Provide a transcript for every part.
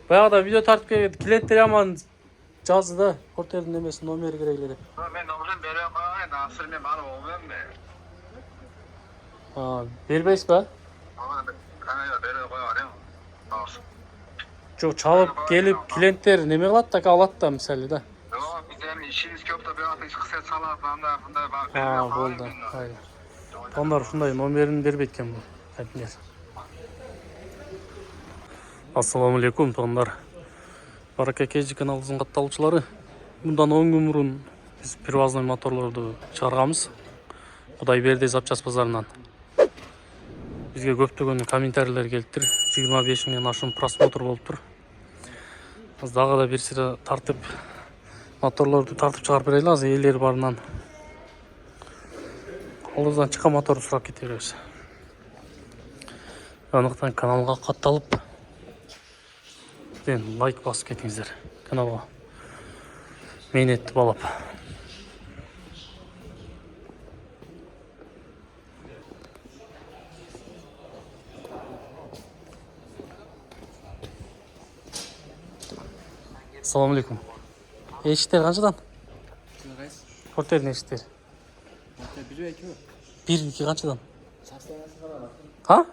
Баяғыда видео тартып келген клиенттер аман жазды да портердің немесін номері керейлер деп. Мен номерін бере қойғай, насыр мен бары олмайым бе. Бербейсіз ба? Канада бере қойғарем. Жоқ, чалып келіп клиенттер неме қылады да алады да мысалы да. Жоқ, бізден işimiz көп та бияқта еш қысет салады, андай бар. Болды. Onlar шундай номерін бербейді екен бұл кәдімдер. Ассаламалейкум тоғандар. Барака Кежи каналымыздың қатталушылары. Бұндан 10 күн бұрын біз первозной моторларды шығарғанбыз. Құдай берді запчас базарынан. Бізге көптеген комментарийлер келіп тұр. 25 мыңнан ашын просмотр болып тұр. Біз дағы да берсе тартып моторларды тартып шығарып берейлі. Аз иелері барынан. Қолымыздан шыққан моторды сұрап кете береміз. Анықтан каналға қатталып лайк басып кетіңіздер каналға. Мен етті балап. Ассаламалейкум. Eşitler kaçtan? Porter ne eşitler? Bir iki kaçtan? Ha?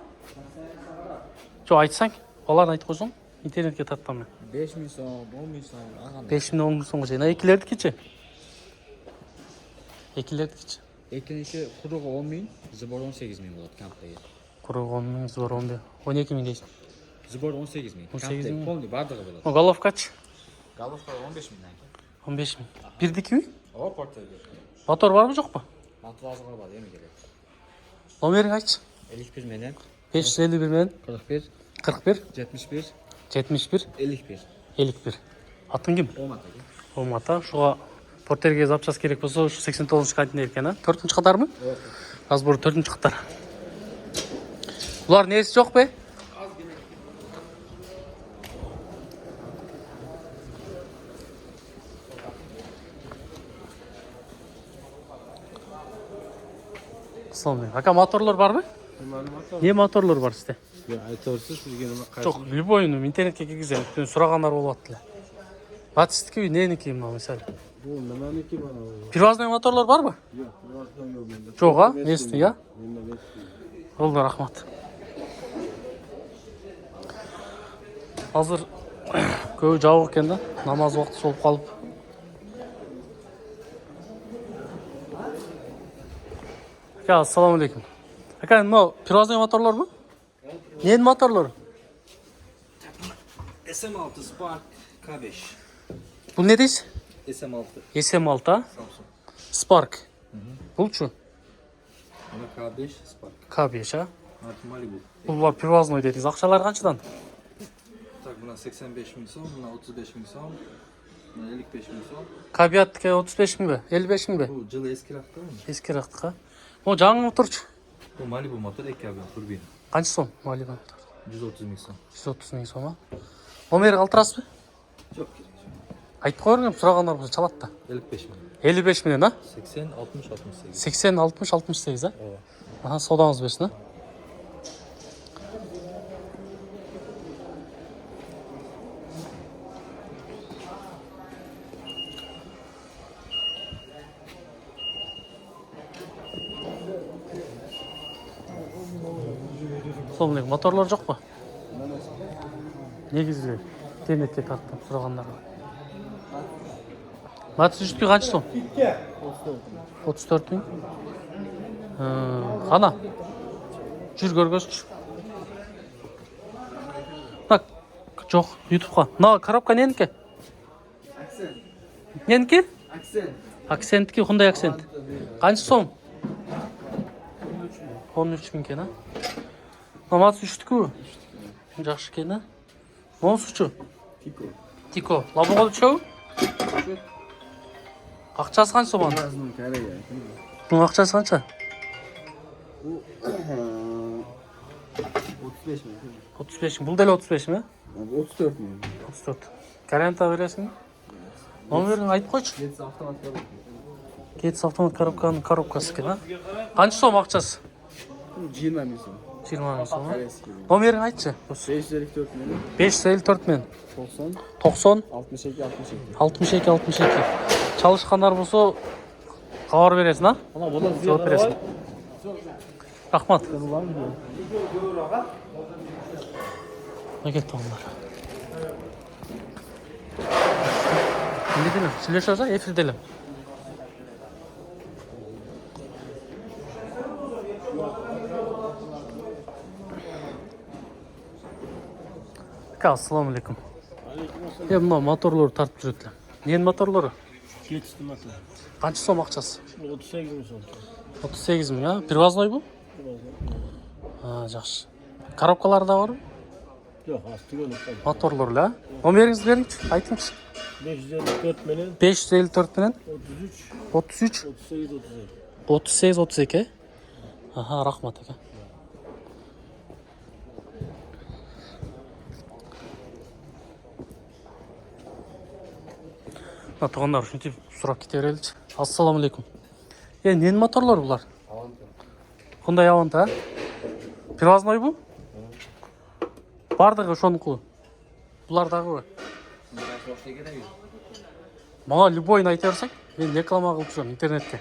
Çok айтсаң, баланы айтып қойсаң, интернетке тарттым мен. 5 миң сом, 10 миң сом. 5 миң 10 миң сомға жайна екілердікіче? Екілердікіче? Екінші құрығы 10 миң, зыбор 18 миң болады комплегі. Құрығы 10 миң, зыбор 12 миң дейсің. Зыбор 18 миң. 18 миң. Полный бардығы болады. Головкач? Головка 15 миңнен. 15 миң. Бірдікі үй? О, портер. Мотор бар ма жоқ па? Мотор азығы бар, емі керек. Номерің айтшы. 51 менен. 551 мен. 41. 41. 71. 71. 51. 51. Атын кім? Омата. Омата. Шуға портерге запчас керек болса, 89 контейнер екен, а? 4-ші қатар ма? Разбор 4-ші қатар. Бұлар несі жоқ бе? Ака моторлар бар ма? Не моторлар бар сізде? Айтарсыз жүргенім қайсы? Жоқ, любойын интернетке келгізем. Сұрағандар болады. Батыстікі ненекі мынау мысалы? Бұл нәмәнекі бана? Первозной моторлар бар ба? Жоқ, приватный жоқ менде. Жоқ, а? Несті, я? Менде несті. Олды, рахмат. Азыр көй жауық екен да, намаз уақыты солып қалып. Ака, ассаламалейкум. Ака, мынау первозной моторлар ма? Ненің моторлар? SM6 Spark K5. Бұл не дейсіз? SM6. SM6, а? Spark. Бұл şu? Ана K5 Spark. K5, а? Malibu. Бұл бар первозной дедіңіз. Ақшалар қаншадан? Так, мына 85 миң сом, мына 35 миң сом, мына 55 миң сом. Кабиаттікі 35 мың бе? 55 мың бе? Бұл жылы ескірақта мı? Ескірақтіға. О, жаңы мотор. Bu Malibu motor 2 abi turbina. Қанша сом? Malibu мотор. 130 миң сом. 130 мың сом, а? Номері қалтырасыз бе? Жоқ. Айтып қойырыңыз, сұрағандар болса чалады да. 55 миң. 55 мыңнан, а? 80, 60, 68. 80, 60, 68, а? Аха, содаңыз берсін, а? Сонымен моторлар жоқ па? Негізі интернетке тарттым сұрағандарға. Матс үштікі қанша сом? 34 мың. Қана? Жүр көргөзші. Жоқ, ютубқа. Мына коробка ненікі? Акцент. Ненікі? Акцент. Акценткі, қандай акцент? Қанша сом? 13 мың екен, а? Матс үштікі? Жақшы екен, а? Монсучу? Тико. Тико. Лабуғалы чөу? Ақчасы қанша соман? Разным Корея. Бұның ақчасы қанша? Bu 35 mi? 35 мың. Бұл дәл 35 мың, Bu 34 mi? 34. Гаранта бересің? Номерін айтып қойшы. Getz avtomat var. Кетс автомат коробканың коробкасы екен, а? Қанша сом ақчасы? 20 mi son? 20 ming so'm. Eski. Nomerini aytchi. 554 meni. 554 men. 90 90 62 62. 62 62. Çalışkanlar bolsa xabar berесиң, ha? Ana bular Javob berесиң. Rahmat. var mı? Ne ketdi onlar? Ne dedim? Сөйлөшөсө эфирделем. Assalomu alaykum. Mына motorlar tartib жүрөт элем. Ненин моторлору? Geçti nasıl? Qancha so'm акчасы? 38 bin so'm. 38 ming, ha? Привозной bu? Ha, yaxshi. Коробкалары да барбы? Yok, astı gönlük. Motorlar, Номеріңізді беріңізші, айтыңызшы. 554 menen 554 менен 33 33 38 37. 38 32. Aha, rahmat aka. Туғандар ушинтип сурап кете береличи. Ассаламу алейкум. Ненин моторлор булар? Hyundai Avanta, а? Привозной бу? Бардыгы ошонуку. Булар дагыбы? Мага любойын айта берсең, мен реклама кылып жүрөм интернетке.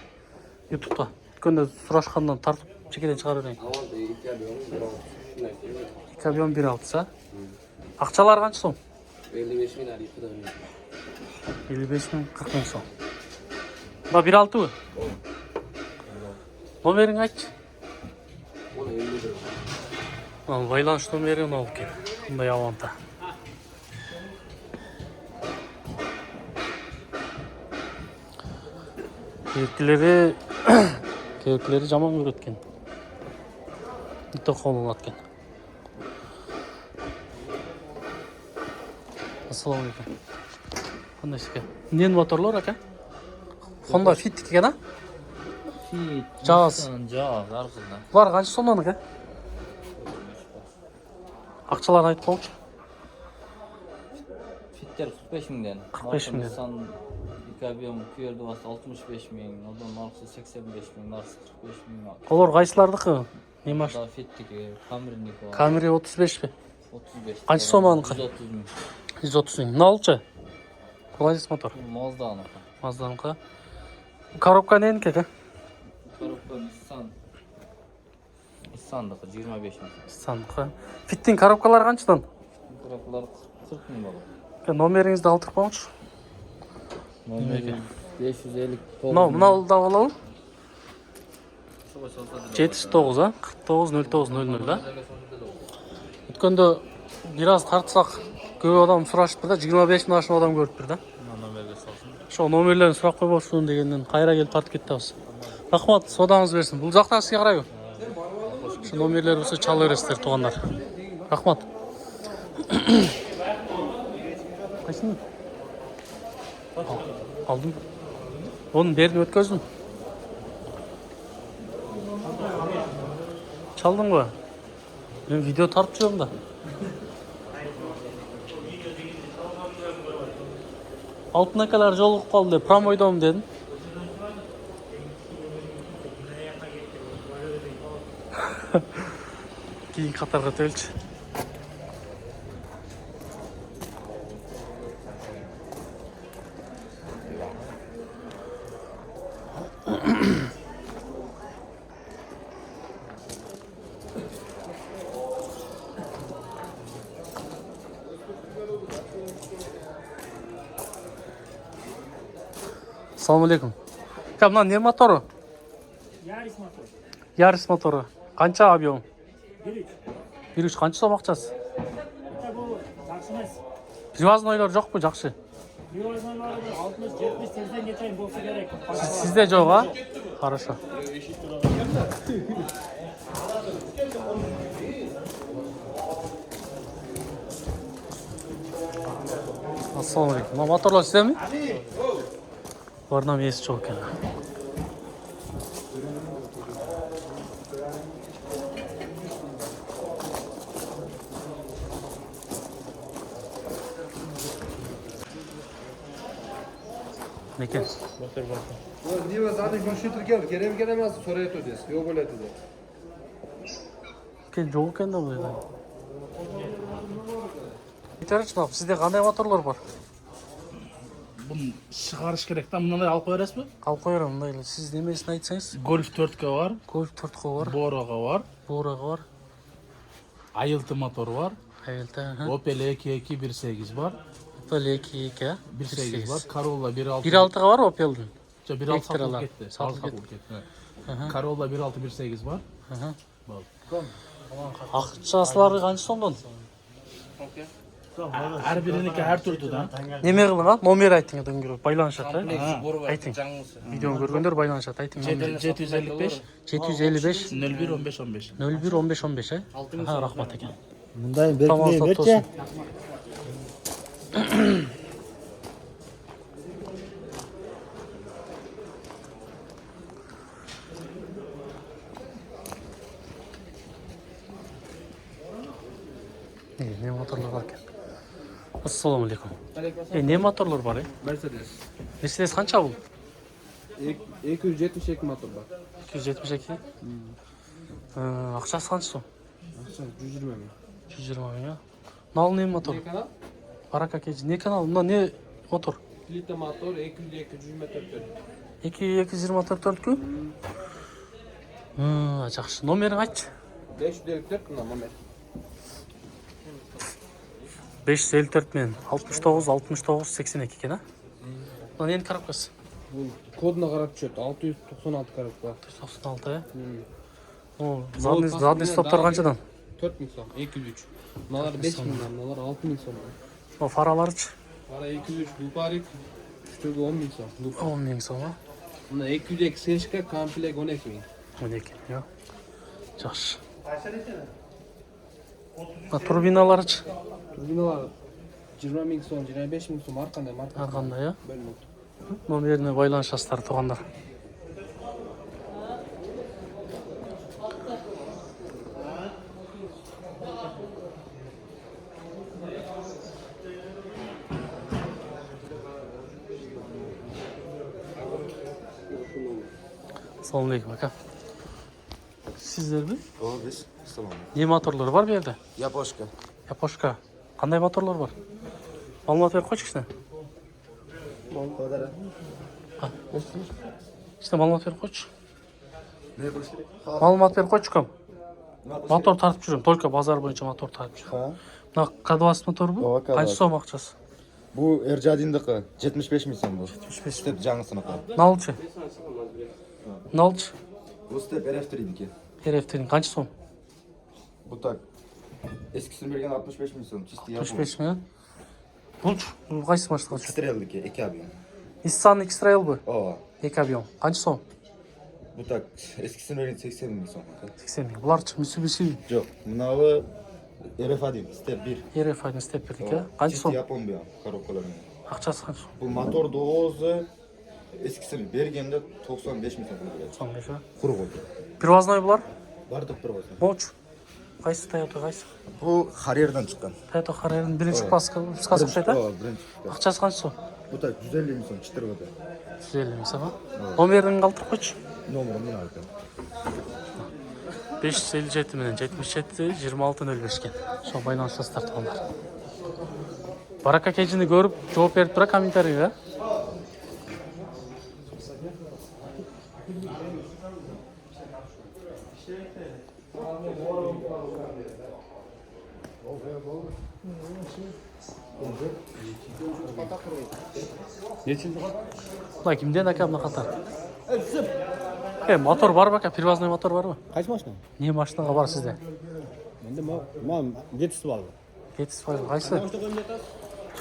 YouTube'да. Өткөндө сурашкандан тартып чекеден чыгарып берейин. Кабион 1.6, акчалары канча сом? 55 bin arayıp da. 55 миң 40 миң сом. Ба 1.6 Номерин айтчы. Ona 50 lira. Байланыш номерин алып кел. Hyundai Avanta. Кейкілері жаман көрет екен. Үтті қолын аткен. Ассаламу алейкум. Қандай сізге? Нен моторлар ака? Honda Fit екен, а? Fit. Jazz. Jazz арқылда. Бұлар қанша сомнан ака? Ақчаларын айтып қоңшы. Fitter 45 mingden. 45 mingden. Nissan Ikabion Q'da bas 65 ming, odan narxı 85 ming, narxı 45 ming. Олар қайсылардықы? Не маш? Da Fit'teki Camry'niki var. Camry 35 пе? 35. Қанша соманыкі? 130 ming. 130 миң. Мына олчы? Қылайсыз мотор? Mazda'niki. Mazdanқы. Коробка ненікі ака? Коробка Nissan'daki 25 ming. Nissan'қы. Фиттің коробкалары қаншадан? Коробkalar 40 ming olur. Номеріңізді алдырып қоңшы. Номері 559. Мынау да болабы? 79, а? 49 да? Өткөндө бир аз тартсак көп адам сурашыпты да, 25 миң ашын адам көрүптүр да. Номерге салсын. Ошо номерлерин сурап койбосун дегенден кайра келип тартып кетебиз. Рахмат, содаңыз берсин. Бул жакта сизге карайбы? Ошо номерлер болсо чала бересиздер, туугандар. Рахмат. Кайсың? Алдым. Onu бердим, өткөздүм. Çaldın mı? Ben video tartışıyorum da. Altına kadar joluk kaldı. Promoydum dedim. Keyin qatarga to'lchi. Assalomu alaykum. Aka, bu ne motori? Yaris motor. Yaris motori. Qancha объем? 1.3. 1.3 qancha so'm ақчасы? Bu yaxshi emas. Привознойлар жоқпы, жақсы. Привознойлары 60-70 tezden geçen bolsa gerek. Sizde жоқ, а? Хорошо. Assalomu alaykum. Bu motorlar sizdami? Bulardan esi çok ekan. Neken? Niye zaten görüşü Türkiye kerem gelemez sonra ödüyoruz. Yok öyle dedi. Kel жоқ екен да бұл жерде. Айтарыңызшы, мынау сізде қандай моторлар бар? Bunu шығарыш керек та, мынандай алып қоя бересіз бе? Алып қойырам, мындай. Сіз немесін айтсаңыз? Golf 4K бар, Golf 4K бар, Boro'ga var, Boro'ga бар, Ayıltı motor var, Ayıltı, Opel EQ2 1.8 var, Opel EQ2, 1.8 var, Corolla 1.6 1.6'ga var Opel'din. 1.6 Ekstralar. satılıp gitti. Satılıp Satılıp gitti. Aha. Corolla 1.6 1.8 var. Ақшасылары қанша сомдан? Her biriniki her türlüden. Неме қылың а? Номер айтыңыз дөңгерек байланышат, айтың. жаңысы. Видеоны көргендер байланышат, айтың. 755 755 01 15 15. 01 15 15 Аха, рахмат екен. Мындай Тамам беркине сот берчи. Ne motorlar var ekan? Assalomu alaykum. Ne motorlar var? Mercedes. Mercedes qancha bu? 272 motor var. 272. Ақшасы qancha so'm? Akşam 120 ming. 120 ming ya. Nalni motor. Baraka kechi. Ne kanal? Bunda ne motor? Plita motor 224. 224 ku? Жақсы. Номерін айтшы. 554 ming номер. 554 мен 69 69 82 екен, а? Мына ненің коробкасы? Bu koduna qarab düşüyor. 696 karat var. 96 ya. О, задний стоптар қаншадан? 4000 so'm, 203. Bunlar 5000 so'm, bunlar 6000 so'm. О, фараларычы? Para 203 Luparik, üstüge 10.000 so'm. 10 миң сом, а? Bunda 202 seshka, komplek 12.000. 12, ya. Жақсы. Турбиналарычы? Turbinalar 20.000 so'm, 25.000 so'm har qanday marka. Har qanday, ya? Bo'lmaydi. Номеріне байланышасыздар, туғандар. Assalomu alaykum aka. Sizlarmi? Biz tamam. Ne motorlar var bu yerda? Yaposhka. Yaposhka. Qanday motorlar var? Ma'lumot berib qo'ychi kishini. Qodara. İşte ma'lumot berib qo'ychi. Ne bo'lish kerak? Ma'lumot berib qo'ychi ukam. Motor tartib yuribman, только bozor bo'yicha motor tartib yuribman. Ha. Mına K20 motor bu? Ova, K20. Qancha so'm ақшасы? Bu Erjadin'diki 75 ming so'm bu. 75 Step жаңысыныкі. Nalçı. Nalçı. Bu step RF3'diki. RF''nin qancha so'm? Bu tak. Eskisini bergen 65 ming so'm. Чисто 65 mi? Bu qaysi mashinaga tushadi? X-Trail'diki 2 abiyon. Nissan X-Trail bu. O. 2 avion. Qancha so'm? Bu tak. Eskisini bergen 80 ming so'm. 80 ming. Bularchi Mitsubishi Yo'q. Bunavi RF1 step 1. RF''nin step 1'diki. Qancha so'm? Yapon bu ham коробкаларning. Ақшасы qancha? Bu motor do'zi eskisini berganda 95 ming so'm bo'ladi. 95 ha. Quruq bo'ldi. Привозной bular? Bardiq bir bo'lsin. Moch. Qaysi Toyota qaysi? Bu Harrier'dan chiqqan. Toyota Harrier'in birinchi klassasi o'xshaydi. Birinchi. Ақшасы qancha so'm? Bu tak 150 ming so'm chiqtirib o'tadi. 150 ming so'm. Nomerini qoldirib qo'ychi. Nomerim buni aytdim. 557 менен 77 2605 ekan. Şu байланышасыздар туғандар. Барака кечини көрүп жооп берип тура комментарийге. Мына кимден ака мына катар? Мотор бар бака, привозной мотор барбы? Qaysi mashina? Не машинаға бар сізде? Menda men жетisi бар. Жетісі бар, қайсы?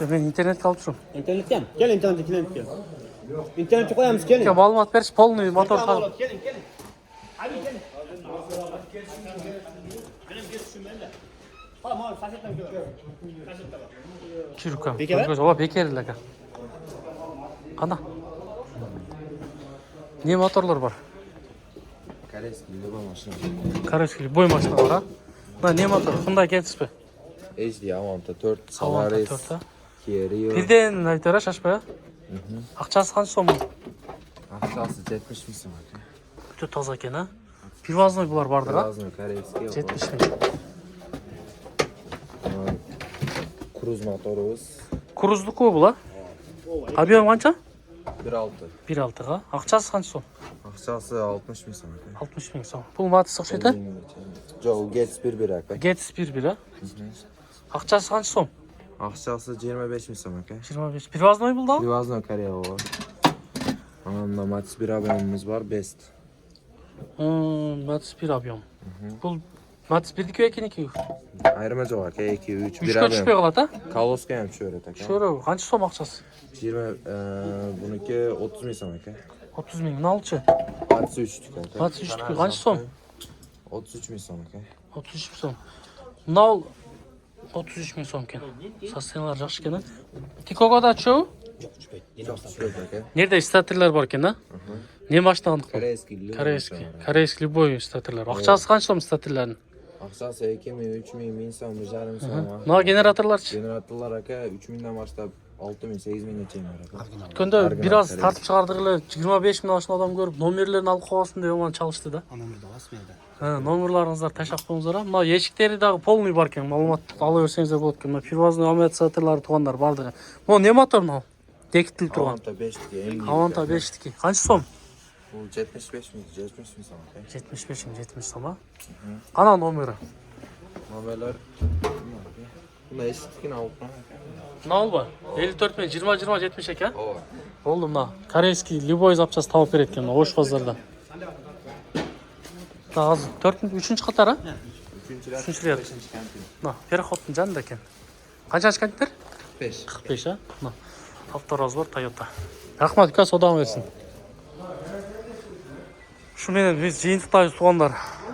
Мен интернетке алып жүрмін. Internetten. Gel internete gel. İnternete koyamız gelin. Маалымат берші, полный мотор қалып. Gelin. Hadi gelin. Tamam, kasetten gör. Kasette bak. Çürükəm. Bekер? Ola Bekeri'l aka. Qana? Ne motorlar var? Koreyskiy любой машина. Koreyskiy boy maşına var ha? Ne motor? Hyundai Getz'pi? HD Avanta 4, Avanta Solaris, 4 ha? Kia Rio. Birden aytara şaşpaya. Ақшасы қанша сом? Ақшасы 70 миң сом. Өте таза екен, а? Привозной булар бардыр, а? Привозной корейский. 70 миң. Круз моторубуз. Круздуку бул, а? Объем канча? 1.6. 1.6га. Акчасы канча сом? Акчасы 60 миң сом. 60 миң сом. Бул матыс окшойт, а? Жок, Гетс 1.1 ака. Гетс 1.1, а? Акчасы канча сом? Акчасы 25 миң сом ака. 25. Привозной бул да? Привозной Корея бар. Анан Матис 1 объемумуз бар, Best. Матыс 1 объем. Бул Матыс 1-2 экеники. Айырма жок ака, 2, 3, 1 3-кө түшпөй объем. калат, а? Колоска ham түшөрөт ака. Шөрө, канча сом акчасы? 20 buniki 30 миң сом ака. 30 миң. Мыналчы? Матис 3 ака. Матыс 3-кө канча сом? 33 миң сом ака. 33 миң сом. Мынау 33 миң сом экен. Состояниялары жакшы экен, а? Тикогода чөбү? Жок түшпөйт ака. Нерде статерлер бар экен, а? Не машинаны? Корейский. Корейский любой статерлер. Акчасы канча сом статерлердин? Акчасы 2 миң, 3 миң, 1000 сом, 1,5 сом. Мына генераторларчы? Генераторлар ака 3 миңден баштап 6 миң, 8 миңге чейин бар ака. Өткөндө бир аз тартып чыгардык эле 25 миң ашын адам көрүп номерлерин алып койбосун деп аман чалышты да. Номерді аласың еді. Номерларыңыздар ташак коюңуздар, а? Мына эшиктери дагы полный бар экен. Маалымат ала берсеңиздер болот экен. Мына привозной амортизаторлары туугандар бардыгы. Могу не мотор мынау? Декитилип турган. Аванта 5'tiki. Аванта 5'tiki. Канча сом? Bu 75 миң, 70 миң сом ака. 75 миң, 70 сом, а? Кана номери? Номерлер. Мына эшиктикин алып кана. Мына алба? 54 миң, 20 70 экен, а? Ооба. Болду мына. Корейский любой запчасть табып берет экен мына Ош базарда. Азыр 3-3 катар, а? 3-3 ряд. Мына переходтун жанында экен. Канчанчы кантер? 5. 45, а? Мына. Автораз бар Toyota. Рахмат, үка содан берсин. Шу менен биз жыйынтыктайбыз туугандар.